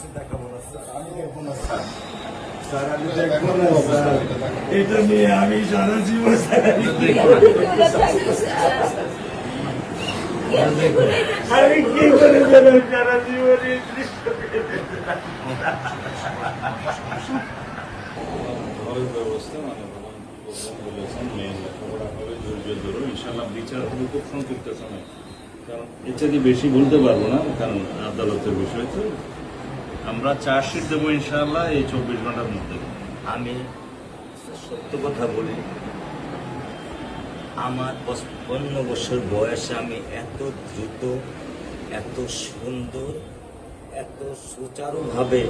কাউকে দেখাবো না স্যার, আমি দেখবো না স্যার, স্যার আমি দেখবো না স্যার, এটা নিয়ে আমি সারা জীবন স্যার আমি কি করে যেন সারা জীবনে ঘরের ব্যবস্থা মানে বলেছেন মেয়ে লেখাপড়া হবে, ধৈর্য ধরো, ইনশাল্লাহ বিচার হবে খুব সংক্ষিপ্ত সময়, কারণ এর চাইতে বেশি বলতে পারবো না, কারণ আদালতের বিষয় তো। আমরা চার্জশিট দেবো ইনশাল্লাহ এই 24 ঘন্টার মধ্যে। আমি সত্য কথা বলি, আমার 55 বছর বয়সে আমি এত দ্রুত, এত সুন্দর, এত সুচারুভাবে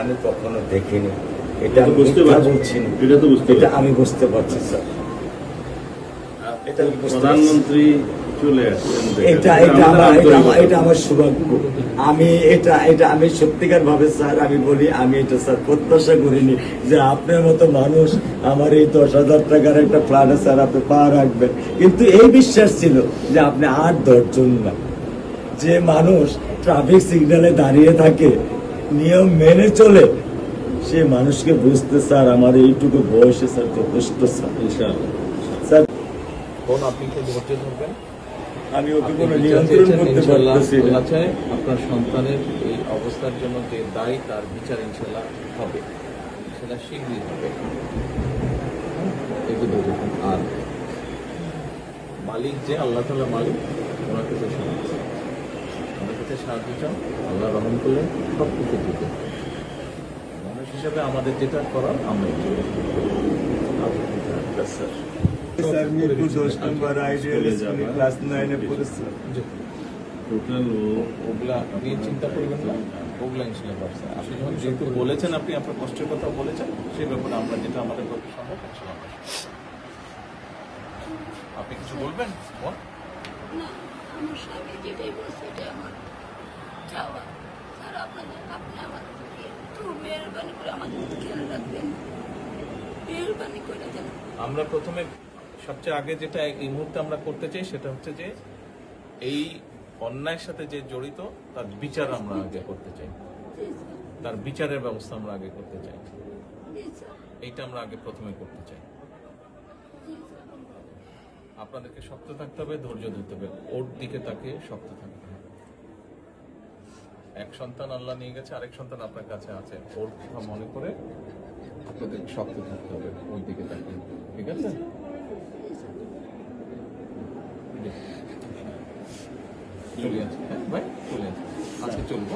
আমি কখনো দেখিনি। এটা বুঝতে পারছি, এটা তো বুঝতে এটা আমি বুঝতে পারছি স্যার, এটা প্রধানমন্ত্রী চলে আসছেন, এটা আমার সৌভাগ্য। আমি এটা আমি সত্যিকার ভাবে স্যার আমি বলি, আমি এটা স্যার প্রত্যাশা করিনি যে আপনার মতো মানুষ আমার এই 10,000 টাকার একটা ফ্ল্যাটে স্যার আপনি পা রাখবেন, কিন্তু এই বিশ্বাস ছিল যে আপনি 8-10 জন না, যে মানুষ ট্রাফিক সিগন্যালে দাঁড়িয়ে থাকে, নিয়ম মেনে চলে, সে মানুষকে বুঝতে স্যার আমার এইটুকু বয়সে স্যার যথেষ্ট স্যার। ইনশাআল্লাহ স্যার আপনি কি ধৈর্য ধরবেন? আমি ওকে কোনো নিয়ন্ত্রণ করতে পারতেছি না। চাই আপনার সন্তানের এই অবস্থার জন্য যে দায়ী, তার বিচার ইনশাল্লাহ হবে, সেটা শীঘ্রই হবে। একটু ধৈর্য ধরুন। আর মালিক যে আল্লাহ তাআলা মালিক, ওনার কাছে সাহায্য, ওনার কাছে সাহায্য চাও, আল্লাহ রহম করলেন সব কিছু দিতে। মানুষ হিসাবে আমাদের যেটা করার আমরা স্যার মিরপুর 10 নম্বর আইডিয়াল স্কুলে ক্লাস 9 এ পড়ে স্যার। টোটাল ওগুলা নিয়ে চিন্তা করবেন না, ওগুলা ইনশাল্লাহ পারছে। আপনি যখন যেহেতু বলেছেন, আপনি আপনার কষ্টের কথা বলেছেন, সেই ব্যাপারে আমরা যেটা আমাদের পক্ষে সম্ভব ইনশাল্লাহ। আপনি কিছু বলবেন? বল। না, আমার স্বামী যেটাই বলছে এটা আমার চাওয়া। স্যার আপনি আমাদেরকে একটু মেহরবানি করে আমাদের খেয়াল রাখবেন, মেহরবানি করে যেন। আমরা প্রথমে সবচেয়ে আগে যেটা এই মুহূর্তে আমরা করতে চাই সেটা হচ্ছে যে এই অন্যায়ের সাথে যে জড়িত তার বিচার আমরা আগে করতে চাই, তার বিচারের ব্যবস্থা আমরা আগে করতে চাই, এইটা আমরা আগে প্রথমে করতে চাই। আপনাদেরকে শক্ত থাকতে হবে, ধৈর্য ধরতে হবে, ওর দিকে তাকে শক্ত থাকতে হবে। এক সন্তান আল্লাহ নিয়ে গেছে, আরেক সন্তান আপনার কাছে আছে, ওর কথা মনে করে আপনাদের শক্ত থাকতে হবে, ওর দিকে তাকিয়ে। ঠিক আছে? চলে আসছে, হ্যাঁ ভাই, চলে আসছে, আজকে চলবো।